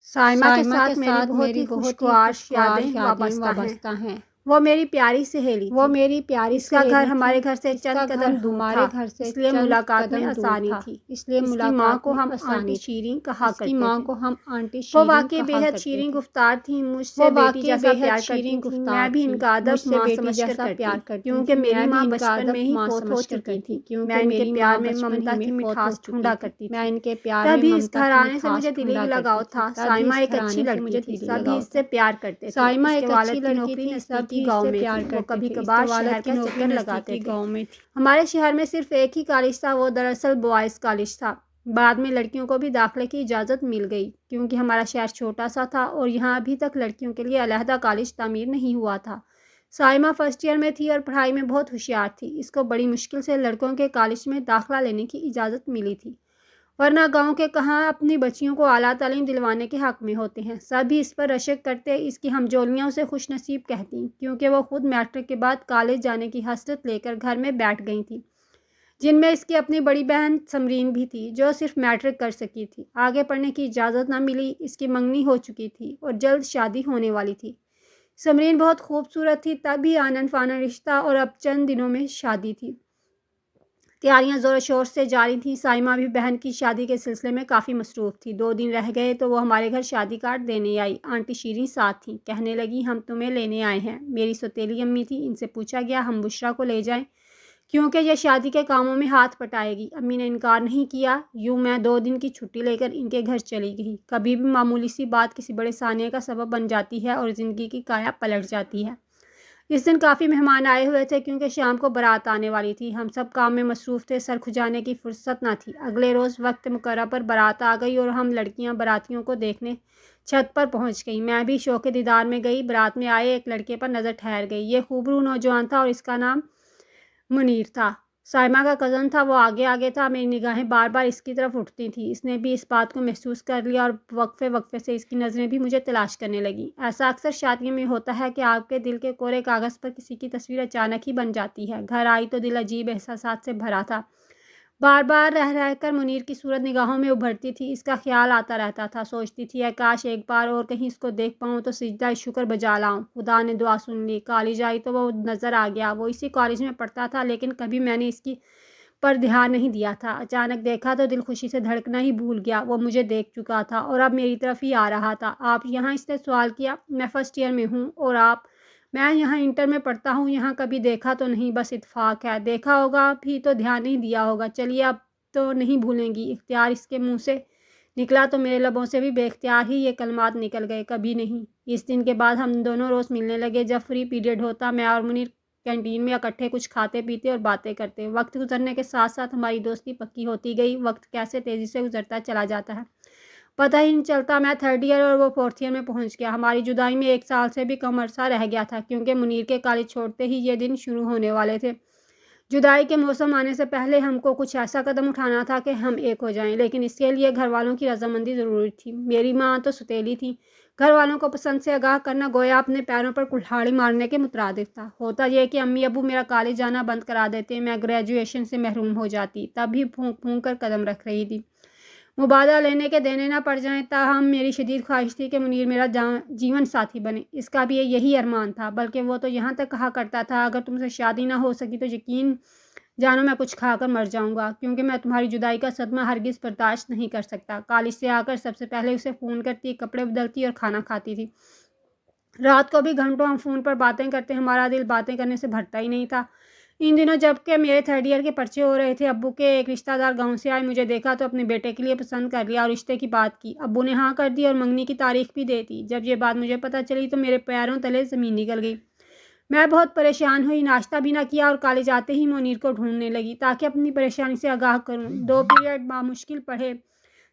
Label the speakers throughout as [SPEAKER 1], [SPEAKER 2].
[SPEAKER 1] سائمہ کے ساتھ میری بہت ہی خوشگوار یادیں وابستہ ہیں۔ وہ میری پیاری سہیلی تھی۔ اس کا گھر ہمارے گھر سے چند قدم دور تھا، اس لیے ملاقات میں آسانی تھی۔ اس کی ماں کو ہم آنٹی شیریں کہا کرتے تھے۔ وہ واقعی بے حد شیریں گفتار تھیں، مجھ سے بیٹی جیسا پیار کرتی تھیں۔ میں بھی ان کا ادب ماں سمجھ کر کرتی، کیونکہ میری ماں بچپن میں ہی فوت ہو چکی تھی۔ میں ان کے پیار میں ممتا کی مٹھاس ڈھونڈا کرتی تھی، تبھی اس گھرانے سے مجھے دلی لگاؤ تھا۔ سائمہ ایک اچھی لڑکی تھی، سبھی اس سے پیار کرتے تھے۔ اس کے والد کی نوکری نزدیکی گاؤں میں تھی، وہ کبھی کبھار شہر کا چکر لگاتے تھے۔ ہمارے شہر میں صرف ایک ہی کالج تھا، وہ دراصل بوائز کالج تھا۔ بعد میں لڑکیوں کو بھی داخلے کی اجازت مل گئی، کیونکہ ہمارا شہر چھوٹا سا تھا اور یہاں ابھی تک لڑکیوں کے لیے علیحدہ کالج تعمیر نہیں ہوا تھا۔ سائمہ فرسٹ ایئر میں تھی اور پڑھائی میں بہت ہوشیار تھی۔ اس کو بڑی مشکل سے لڑکوں کے کالج میں داخلہ لینے کی اجازت ملی تھی، ورنہ گاؤں کے کہاں اپنی بچیوں کو اعلیٰ تعلیم دلوانے کے حق میں ہوتے ہیں۔ سبھی اس پر رشک کرتے، اس کی ہمجولیاں اسے خوش نصیب کہتیں، کیونکہ وہ خود میٹرک کے بعد کالج جانے کی حسرت لے کر گھر میں بیٹھ گئی تھی، جن میں اس کی اپنی بڑی بہن سمرین بھی تھی، جو صرف میٹرک کر سکی تھی۔ آگے پڑھنے کی اجازت نہ ملی، اس کی منگنی ہو چکی تھی اور جلد شادی ہونے والی تھی۔ سمرین بہت خوبصورت تھی، تب بھی آنن فانن رشتہ اور اب چند دنوں میں شادی تھی۔ تیاریاں زور و شور سے جاری تھیں۔ سائمہ بھی بہن کی شادی کے سلسلے میں کافی مصروف تھی۔ 2 دن رہ گئے تو وہ ہمارے گھر شادی کارڈ دینے آئی۔ آنٹی شیریں ساتھ تھیں۔ کہنے لگی، ہم تمہیں لینے آئے ہیں۔ میری سوتیلی امی تھی، ان سے پوچھا گیا ہم بشریٰ کو لے جائیں، کیونکہ یہ شادی کے کاموں میں ہاتھ بٹائے گی۔ امی نے انکار نہیں کیا۔ یوں میں 2 دن کی چھٹی لے کر ان کے گھر چلی گئی۔ کبھی بھی معمولی سی بات کسی بڑے سانحے کا سبب بن جاتی ہے اور زندگی کی کایا پلٹ جاتی ہے۔ اس دن کافی مہمان آئے ہوئے تھے، کیونکہ شام کو بارات آنے والی تھی۔ ہم سب کام میں مصروف تھے، سر کھجانے کی فرصت نہ تھی۔ اگلے روز وقت مقررہ پر بارات آ گئی اور ہم لڑکیاں باراتیوں کو دیکھنے چھت پر پہنچ گئیں۔ میں بھی شوق دیدار میں گئی۔ بارات میں آئے ایک لڑکے پر نظر ٹھہر گئی۔ یہ خوبرو نوجوان تھا اور اس کا نام منیر تھا۔ سائمہ کا کزن تھا، وہ آگے آگے تھا۔ میری نگاہیں بار بار اس کی طرف اٹھتی تھیں۔ اس نے بھی اس بات کو محسوس کر لیا اور وقفے وقفے سے اس کی نظریں بھی مجھے تلاش کرنے لگیں۔ ایسا اکثر شادیوں میں ہوتا ہے کہ آپ کے دل کے کورے کاغذ پر کسی کی تصویر اچانک ہی بن جاتی ہے۔ گھر آئی تو دل عجیب احساسات سے بھرا تھا۔ بار بار رہ رہ کر منیر کی صورت نگاہوں میں ابھرتی تھی۔ اس کا خیال آتا رہتا تھا۔ سوچتی تھی، اے کاش ایک بار اور کہیں اس کو دیکھ پاؤں تو سجدہ شکر بجا لاؤں۔ خدا نے دعا سن لی۔ کالج آئی تو وہ نظر آ گیا۔ وہ اسی کالج میں پڑھتا تھا، لیکن کبھی میں نے اس کی پر دھیان نہیں دیا تھا۔ اچانک دیکھا تو دل خوشی سے دھڑکنا ہی بھول گیا۔ وہ مجھے دیکھ چکا تھا اور اب میری طرف ہی آ رہا تھا۔ آپ یہاں؟ اس نے سوال کیا۔ میں فرسٹ ایئر میں ہوں۔ اور آپ؟ میں یہاں انٹر میں پڑھتا ہوں۔ یہاں کبھی دیکھا تو نہیں، بس اتفاق ہے۔ دیکھا ہوگا بھی تو دھیان نہیں دیا ہوگا۔ چلیے اب تو نہیں بھولیں گی؟ اختیار اس کے منہ سے نکلا تو میرے لبوں سے بھی بے اختیار ہی یہ کلمات نکل گئے، کبھی نہیں۔ اس دن کے بعد ہم دونوں روز ملنے لگے۔ جب فری پیریڈ ہوتا، میں اور منیر کینٹین میں اکٹھے کچھ کھاتے پیتے اور باتیں کرتے۔ وقت گزرنے کے ساتھ ساتھ ہماری دوستی پکی ہوتی گئی۔ وقت کیسے تیزی سے گزرتا چلا جاتا ہے، پتہ ہی نہیں چلتا۔ میں 3rd ایئر اور وہ 4th ایئر میں پہنچ گیا۔ ہماری جدائی میں 1 سال سے بھی کم عرصہ رہ گیا تھا، کیونکہ منیر کے کالج چھوڑتے ہی یہ دن شروع ہونے والے تھے۔ جدائی کے موسم آنے سے پہلے ہم کو کچھ ایسا قدم اٹھانا تھا کہ ہم ایک ہو جائیں، لیکن اس کے لیے گھر والوں کی رضامندی ضروری تھی۔ میری ماں تو سوتیلی تھی۔ گھر والوں کو پسند سے آگاہ کرنا گویا اپنے پیروں پر کلہاڑی مارنے کے مترادف تھا۔ ہوتا یہ کہ امی ابو میرا کالج جانا بند کرا دیتے، میں گریجویشن سے محروم ہو جاتی۔ تب بھی پھونک پھونک کر قدم رکھ رہی تھی، مبادلہ لینے کے دینے نہ پڑ جائیں۔ تاہم میری شدید خواہش تھی کہ منیر میرا جیون ساتھی بنے۔ اس کا بھی یہی ارمان تھا، بلکہ وہ تو یہاں تک کہا کرتا تھا، اگر تم سے شادی نہ ہو سکی تو یقین جانو میں کچھ کھا کر مر جاؤں گا، کیونکہ میں تمہاری جدائی کا صدمہ ہرگز برداشت نہیں کر سکتا۔ کالج سے آ کر سب سے پہلے اسے فون کرتی، کپڑے بدلتی اور کھانا کھاتی تھی۔ رات کو بھی گھنٹوں ہم فون پر باتیں کرتے۔ ہمارا دل باتیں کرنے سے بھرتا ہی نہیں تھا۔ ان دنوں جب کہ میرے 3rd ایئر کے پرچے ہو رہے تھے، ابو کے ایک رشتہ دار گاؤں سے آئے۔ مجھے دیکھا تو اپنے بیٹے کے لیے پسند کر لیا اور رشتے کی بات کی۔ ابو نے ہاں کر دی اور منگنی کی تاریخ بھی دے دی۔ جب یہ بات مجھے پتہ چلی تو میرے پیروں تلے زمین نکل گئی۔ میں بہت پریشان ہوئی، ناشتہ بھی نہ کیا اور کالج آتے ہی منیر کو ڈھونڈنے لگی تاکہ اپنی پریشانی سے آگاہ کروں۔ 2 پیریڈ بامشکل پڑھے،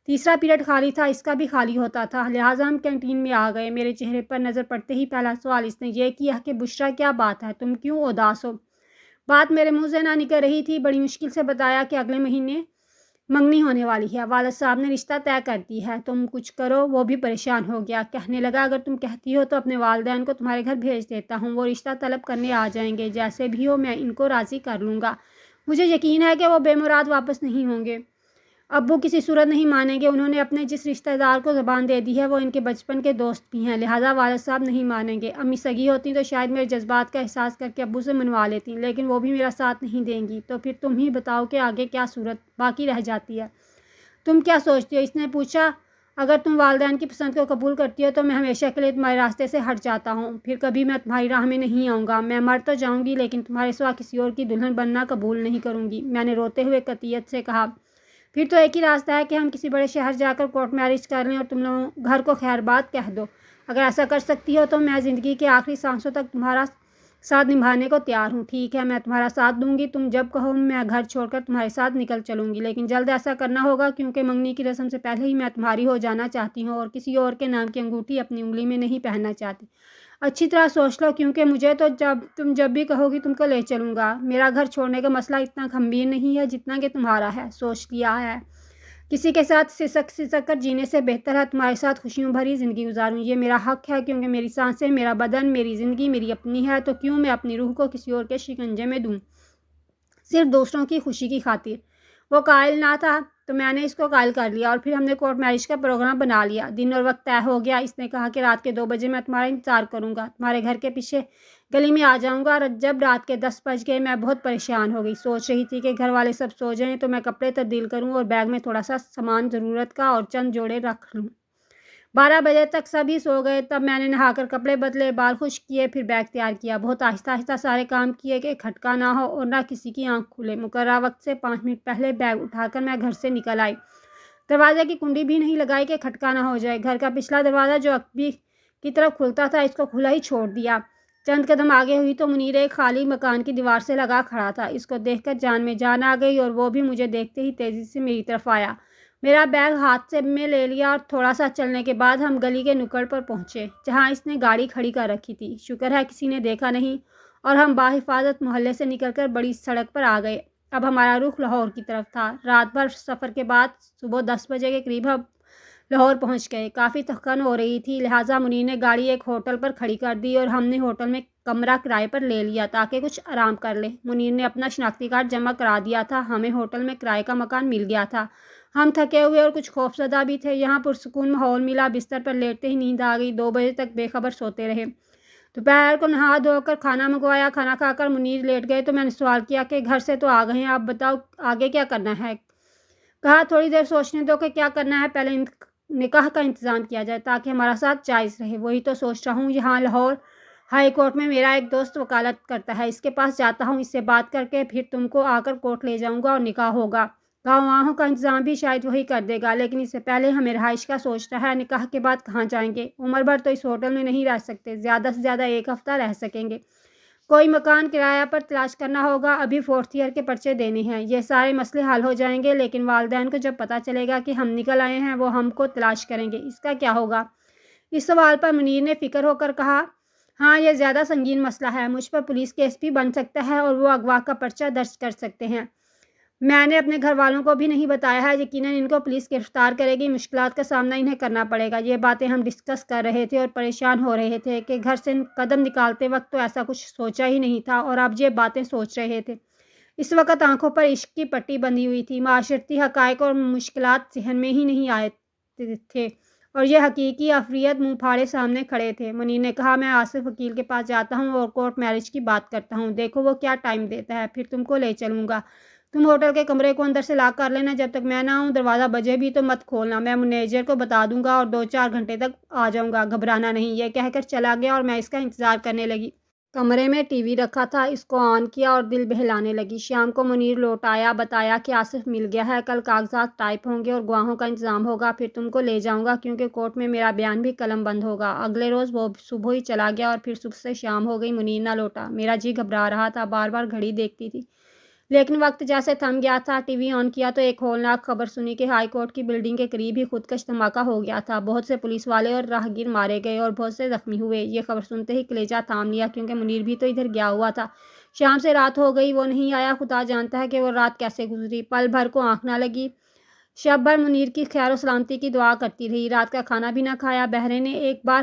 [SPEAKER 1] تیسرا پیریڈ خالی تھا، اس کا بھی خالی ہوتا تھا، لہٰذا ہم کینٹین میں آ گئے۔ میرے چہرے پر نظر پڑتے ہی پہلا سوال اس نے یہ کیا کہ بشریٰ کیا بات ہے، تم کیوں اداس ہو؟ بات میرے منہ سے نہ نکل رہی تھی۔ بڑی مشکل سے بتایا کہ اگلے مہینے منگنی ہونے والی ہے، والد صاحب نے رشتہ طے کر دی ہے، تم کچھ کرو۔ وہ بھی پریشان ہو گیا، کہنے لگا اگر تم کہتی ہو تو اپنے والدین کو تمہارے گھر بھیج دیتا ہوں، وہ رشتہ طلب کرنے آ جائیں گے، جیسے بھی ہو میں ان کو راضی کر لوں گا، مجھے یقین ہے کہ وہ بے مراد واپس نہیں ہوں گے۔ ابو کسی صورت نہیں مانیں گے، انہوں نے اپنے جس رشتہ دار کو زبان دے دی ہے وہ ان کے بچپن کے دوست بھی ہیں، لہٰذا والد صاحب نہیں مانیں گے۔ امی سگی ہوتی تو شاید میرے جذبات کا احساس کر کے ابو سے منوا لیتی، لیکن وہ بھی میرا ساتھ نہیں دیں گی۔ تو پھر تم ہی بتاؤ کہ آگے کیا صورت باقی رہ جاتی ہے؟ تم کیا سوچتی ہو؟ اس نے پوچھا۔ اگر تم والدین کی پسند کو قبول کرتی ہو تو میں ہمیشہ کے لیے تمہارے راستے سے ہٹ جاتا ہوں، پھر کبھی میں تمہاری راہ میں نہیں آؤں گا۔ میں مر تو جاؤں گی لیکن تمہارے سوا کسی اور کی دلہن بننا قبول نہیں کروں گی، میں نے روتے ہوئے قطعیت سے کہا۔ پھر تو ایک ہی راستہ ہے کہ ہم کسی بڑے شہر جا کر کورٹ میرج کر لیں اور تم لوگ گھر کو خیر بات کہہ دو۔ اگر ایسا کر سکتی ہو تو میں زندگی کے آخری سانسوں تک تمہارا ساتھ نبھانے کو تیار ہوں۔ ٹھیک ہے، میں تمہارا ساتھ دوں گی، تم جب کہو میں گھر چھوڑ کر تمہارے ساتھ نکل چلوں گی، لیکن جلد ایسا کرنا ہوگا کیونکہ منگنی کی رسم سے پہلے ہی میں تمہاری ہو جانا چاہتی ہوں اور کسی اور کے نام کی انگوٹھی اپنی انگلی میں نہیں پہننا چاہتی۔ اچھی طرح سوچ لو کیونکہ مجھے تو تم جب بھی کہو گی تم کو لے چلوں گا۔ میرا گھر چھوڑنے کا مسئلہ اتنا گھمبیر نہیں ہے جتنا کہ تمہارا ہے، سوچ لیا ہے۔ کسی کے ساتھ سسک کر جینے سے بہتر ہے تمہارے ساتھ خوشیوں بھری زندگی گزاروں۔ یہ میرا حق ہے کیونکہ میری سانسیں، میرا بدن، میری زندگی میری اپنی ہے، تو کیوں میں اپنی روح کو کسی اور کے شکنجے میں دوں صرف دوسروں کی خوشی کی خاطر؟ وہ قائل نہ تھا تو میں نے اس کو قائل کر لیا اور پھر ہم نے کورٹ میرج کا پروگرام بنا لیا۔ دن اور وقت طے ہو گیا۔ اس نے کہا کہ رات کے 2 بجے میں تمہارا انتظار کروں گا، تمہارے گھر کے پیچھے گلی میں آ جاؤں گا۔ جب رات کے 10 بج گئے میں بہت پریشان ہو گئی، سوچ رہی تھی کہ گھر والے سب سو جائیں تو میں کپڑے تبدیل کروں اور بیگ میں تھوڑا سا سامان ضرورت کا اور چند جوڑے رکھ لوں۔ 12 بجے تک سبھی سو گئے، تب میں نے نہا کر کپڑے بدلے، بال خشک کیے، پھر بیگ تیار کیا، بہت آہستہ آہستہ سارے کام کیے کہ کھٹکا نہ ہو اور نہ کسی کی آنکھ کھلے۔ مقررہ وقت سے 5 منٹ پہلے بیگ اٹھا کر میں گھر سے نکل آئی، دروازے کی کنڈی بھی نہیں لگائی کہ کھٹکا نہ ہو جائے۔ گھر کا پچھلا دروازہ جو عقبی کی طرف کھلتا تھا اس کو کھلا ہی چھوڑ دیا۔ چند قدم آگے ہوئی تو منیر ایک خالی مکان کی دیوار سے لگا کھڑا تھا۔ اس کو دیکھ کر جان میں جان آ گئی اور وہ بھی مجھے دیکھتے ہی تیزی سے میری طرف آیا، میرا بیگ ہاتھ سے میں لے لیا اور تھوڑا سا چلنے کے بعد ہم گلی کے نکڑ پر پہنچے جہاں اس نے گاڑی کھڑی کر رکھی تھی۔ شکر ہے کسی نے دیکھا نہیں اور ہم باحفاظت محلے سے نکل کر بڑی سڑک پر آ گئے۔ اب ہمارا رخ لاہور کی طرف تھا۔ رات بھر سفر کے بعد صبح 10 بجے کے قریب ہم لاہور پہنچ گئے۔ کافی تھکن ہو رہی تھی، لہٰذا منیر نے گاڑی ایک ہوٹل پر کھڑی کر دی اور ہم نے ہوٹل میں کمرہ کرائے پر لے لیا تاکہ کچھ آرام کر لیں۔ منیر نے اپنا شناختی کارڈ جمع کرا دیا تھا، ہمیں ہوٹل میں کرائے کا مکان مل گیا تھا۔ ہم تھکے ہوئے اور کچھ خوفزدہ بھی تھے، یہاں پرسکون ماحول ملا، بستر پر لیٹتے ہی نیند آ گئی۔ 2 بجے تک بے خبر سوتے رہے۔ دوپہر کو نہا دھو کر کھانا منگوایا، کھانا کھا کر منیر لیٹ گئے تو میں نے سوال کیا کہ گھر سے تو آ گئے ہیں، اب بتاؤ آگے کیا کرنا ہے؟ کہا تھوڑی دیر سوچنے دو کہ کیا کرنا ہے، پہلے نکاح کا انتظام کیا جائے تاکہ ہمارا ساتھ جائز رہے۔ وہی تو سوچ رہا ہوں، یہاں لاہور ہائی کورٹ میں میرا ایک دوست وکالت کرتا ہے، اس کے پاس جاتا ہوں، اس سے بات کر کے پھر تم کو آ کر کورٹ لے جاؤں گا اور نکاح ہوگا۔ گواہوں کا انتظام بھی شاید وہی کر دے گا، لیکن اس سے پہلے ہمیں رہائش کا سوچنا ہے۔ نکاح کے بعد کہاں جائیں گے؟ عمر بھر تو اس ہوٹل میں نہیں رہ سکتے، زیادہ سے زیادہ 1 ہفتہ رہ سکیں گے۔ کوئی مکان کرایہ پر تلاش کرنا ہوگا، ابھی 4th ایئر کے پرچے دینے ہیں، یہ سارے مسئلے حل ہو جائیں گے، لیکن والدین کو جب پتہ چلے گا کہ ہم نکل آئے ہیں وہ ہم کو تلاش کریں گے، اس کا کیا ہوگا؟ اس سوال پر منیر نے فکر ہو کر کہا، ہاں یہ زیادہ سنگین مسئلہ ہے، مجھ پر پولیس کیس بھی بن سکتا ہے اور وہ اغوا کا پرچہ درج کر سکتے ہیں۔ میں نے اپنے گھر والوں کو بھی نہیں بتایا ہے، یقیناً ان کو پولیس گرفتار کرے گی، مشکلات کا سامنا انہیں کرنا پڑے گا۔ یہ باتیں ہم ڈسکس کر رہے تھے اور پریشان ہو رہے تھے کہ گھر سے قدم نکالتے وقت تو ایسا کچھ سوچا ہی نہیں تھا اور اب یہ باتیں سوچ رہے تھے۔ اس وقت آنکھوں پر عشق کی پٹی بندھی ہوئی تھی، معاشرتی حقائق اور مشکلات ذہن میں ہی نہیں آئے تھے اور یہ حقیقی افریت منہ پھاڑے سامنے کھڑے تھے۔ منیر نے کہا، میں آصف وکیل کے پاس جاتا ہوں اور کورٹ میرج کی بات کرتا ہوں، دیکھو وہ کیا ٹائم دیتا ہے، پھر تم کو لے چلوں گا۔ تم ہوٹل کے کمرے کو اندر سے لاک کر لینا، جب تک میں نہ آؤں دروازہ بجے بھی تو مت کھولنا، میں مینیجر کو بتا دوں گا اور 2-4 گھنٹے تک آ جاؤں گا، گھبرانا نہیں۔ یہ کہہ کر چلا گیا اور میں اس کا انتظار کرنے لگی۔ کمرے میں ٹی وی رکھا تھا، اس کو آن کیا اور دل بہلانے لگی۔ شام کو منیر لوٹ آیا، بتایا کہ آصف مل گیا ہے، کل کاغذات ٹائپ ہوں گے اور گواہوں کا انتظام ہوگا، پھر تم کو لے جاؤں گا کیونکہ کورٹ میں میرا بیان بھی قلم بند ہوگا۔ اگلے روز وہ صبح ہی چلا گیا اور پھر صبح سے شام ہو گئی، منیر نہ لوٹا۔ میرا جی گھبرا رہا تھا، بار بار گھڑی دیکھتی تھی لیکن وقت جیسے تھم گیا تھا۔ ٹی وی آن کیا تو ایک ہولناک خبر سنی کہ ہائی کورٹ کی بلڈنگ کے قریب ہی خودکش دھماکہ ہو گیا تھا، بہت سے پولیس والے اور راہگیر مارے گئے اور بہت سے زخمی ہوئے۔ یہ خبر سنتے ہی کلیجہ تھام لیا کیونکہ منیر بھی تو ادھر گیا ہوا تھا۔ شام سے رات ہو گئی، وہ نہیں آیا، خدا جانتا ہے کہ وہ رات کیسے گزری، پل بھر کو آنکھ نہ لگی۔ شب بھر منیر کی خیر و سلامتی کی دعا کرتی رہی، رات کا کھانا بھی نہ کھایا۔ بہرے نے ایک بار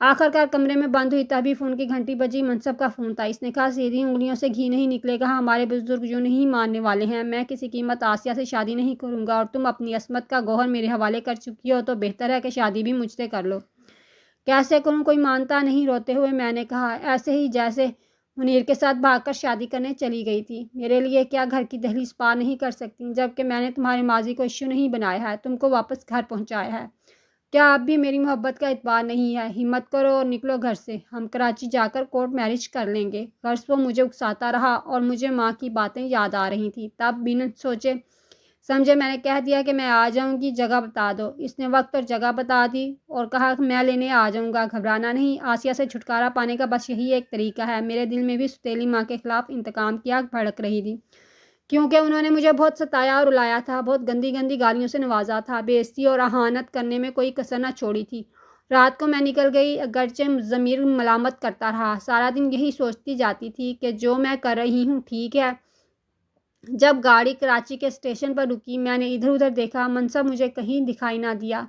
[SPEAKER 1] آخر کار کمرے میں بند ہوئی تبھی فون کی گھنٹی بجی۔ منصب کا فون تھا۔ اس نے کہا سیدھی انگلیوں سے گھی نہیں نکلے گا، ہمارے بزرگ جو نہیں ماننے والے ہیں۔ میں کسی قیمت آسیہ سے شادی نہیں کروں گا، اور تم اپنی عصمت کا گوہر میرے حوالے کر چکی ہو تو بہتر ہے کہ شادی بھی مجھ سے کر لو۔ کیسے کروں، کوئی مانتا نہیں، روتے ہوئے میں نے کہا ایسے ہی جیسے منیر کے ساتھ بھاگ کر شادی کرنے چلی گئی تھی۔ میرے لیے کیا گھر کی دہلیز پار نہیں کر سکتی، جبکہ میں نے تمہارے ماضی کو ایشو نہیں بنایا ہے، تم کو واپس گھر پہنچایا ہے۔ کیا اب بھی میری محبت کا اعتبار نہیں ہے؟ ہمت کرو اور نکلو گھر سے، ہم کراچی جا کر کورٹ میرج کر لیں گے۔ غرض وہ مجھے اکساتا رہا اور مجھے ماں کی باتیں یاد آ رہی تھیں۔ تب بنا سوچے سمجھے میں نے کہہ دیا کہ میں آ جاؤں گی، جگہ بتا دو۔ اس نے وقت اور جگہ بتا دی اور کہا کہ میں لینے آ جاؤں گا، گھبرانا نہیں۔ آسیہ سے چھٹکارا پانے کا بس یہی ایک طریقہ ہے۔ میرے دل میں بھی ستیلی ماں کے خلاف انتقام کی آگ بھڑک رہی تھی، کیونکہ انہوں نے مجھے بہت ستایا اور رلایا تھا، بہت گندی گندی گالیوں سے نوازا تھا، بے عزتی اور اہانت کرنے میں کوئی کسر نہ چھوڑی تھی۔ رات کو میں نکل گئی، اگرچہ ضمیر ملامت کرتا رہا۔ سارا دن یہی سوچتی جاتی تھی کہ جو میں کر رہی ہوں ٹھیک ہے۔ جب گاڑی کراچی کے اسٹیشن پر رکی، میں نے ادھر ادھر دیکھا، منصب مجھے کہیں دکھائی نہ دیا۔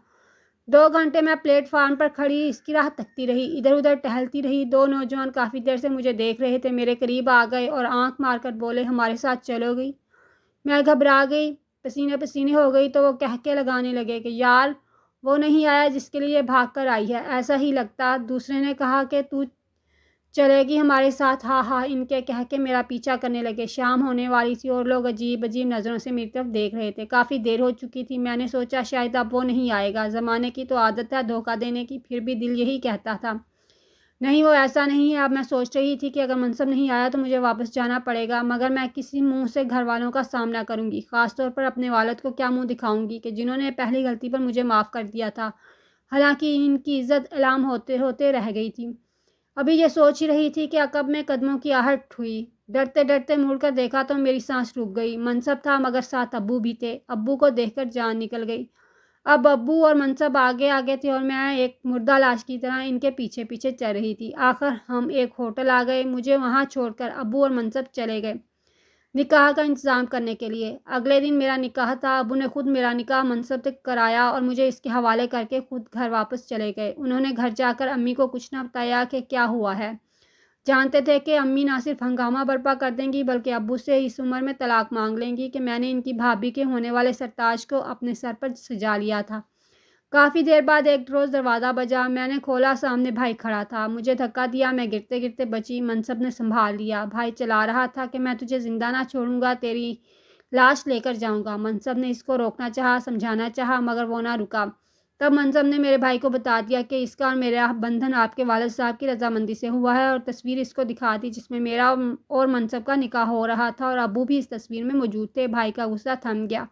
[SPEAKER 1] 2 گھنٹے میں پلیٹ فارم پر کھڑی اس کی راہ تکتی رہی، ادھر ادھر ٹہلتی رہی۔ 2 نوجوان کافی دیر سے مجھے دیکھ رہے تھے، میرے قریب آ گئے اور آنکھ مار کر بولے ہمارے ساتھ چلو گی؟ میں گھبرا گئی، پسینے پسینے ہو گئی تو وہ کہکے لگانے لگے کہ یار وہ نہیں آیا جس کے لیے بھاگ کر آئی ہے، ایسا ہی لگتا۔ دوسرے نے کہا کہ تو چلے گی ہمارے ساتھ؟ ہاں ہاں، ان کے کہہ کے میرا پیچھا کرنے لگے۔ شام ہونے والی تھی اور لوگ عجیب عجیب نظروں سے میری طرف دیکھ رہے تھے۔ کافی دیر ہو چکی تھی، میں نے سوچا شاید اب وہ نہیں آئے گا۔ زمانے کی تو عادت ہے دھوکہ دینے کی، پھر بھی دل یہی کہتا تھا نہیں، وہ ایسا نہیں ہے۔ اب میں سوچ رہی تھی کہ اگر منصب نہیں آیا تو مجھے واپس جانا پڑے گا، مگر میں کسی منہ سے گھر والوں کا سامنا کروں گی، خاص طور پر اپنے والد کو کیا منہ دکھاؤں گی کہ جنہوں نے پہلی غلطی پر مجھے معاف کر دیا تھا، حالانکہ ان کی عزت علام ہوتے ہوتے رہ گئی تھی۔ ابھی یہ سوچ ہی رہی تھی کہ عقب میں قدموں کی آہٹ ہوئی۔ ڈرتے ڈرتے مڑ کر دیکھا تو میری سانس رک گئی۔ منصب تھا مگر ساتھ ابو بھی تھے۔ ابو کو دیکھ کر جان نکل گئی۔ اب ابو اور منصب آگے آگے تھے اور میں ایک مردہ لاش کی طرح ان کے پیچھے پیچھے چل رہی تھی۔ آخر ہم ایک ہوٹل آ گئے، مجھے وہاں چھوڑ کر ابو اور منصب چلے گئے نکاح کا انتظام کرنے کے لیے۔ اگلے دن میرا نکاح تھا۔ ابو نے خود میرا نکاح منصب تک کرایا اور مجھے اس کے حوالے کر کے خود گھر واپس چلے گئے۔ انہوں نے گھر جا کر امی کو کچھ نہ بتایا کہ کیا ہوا ہے۔ جانتے تھے کہ امی نہ صرف ہنگامہ برپا کر دیں گی بلکہ ابو سے اس عمر میں طلاق مانگ لیں گی کہ میں نے ان کی بھابھی کے ہونے والے سرتاج کو اپنے سر پر سجا لیا تھا۔ کافی دیر بعد ایک روز دروازہ بجا، میں نے کھولا، سامنے بھائی کھڑا تھا۔ مجھے دھکا دیا، میں گرتے گرتے بچی۔ منصب نے سنبھال لیا۔ بھائی چلا رہا تھا کہ میں تجھے زندہ نہ چھوڑوں گا، تیری لاش لے کر جاؤں گا۔ منصب نے اس کو روکنا چاہا، سمجھانا چاہا، مگر وہ نہ رکا۔ تب منصب نے میرے بھائی کو بتا دیا کہ اس کا اور میرا بندھن آپ کے والد صاحب کی رضامندی سے ہوا ہے، اور تصویر اس کو دکھا دی جس میں میرا اور منصب کا نکاح ہو رہا تھا، اور ابو بھی اس تصویر میں موجود تھے۔ بھائی کا غصہ تھم گیا۔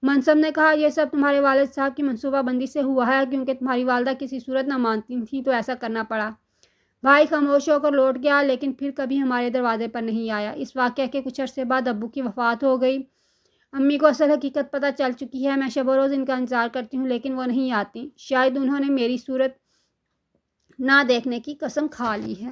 [SPEAKER 1] منصب نے کہا یہ سب تمہارے والد صاحب کی منصوبہ بندی سے ہوا ہے، کیونکہ تمہاری والدہ کسی صورت نہ مانتی تھی تو ایسا کرنا پڑا۔ بھائی خاموش ہو کر لوٹ گیا، لیکن پھر کبھی ہمارے دروازے پر نہیں آیا۔ اس واقعہ کے کچھ عرصے بعد ابو کی وفات ہو گئی۔ امی کو اصل حقیقت پتہ چل چکی ہے۔ میں شب و روز ان کا انتظار کرتی ہوں لیکن وہ نہیں آتی۔ شاید انہوں نے میری صورت نہ دیکھنے کی قسم کھا لی ہے۔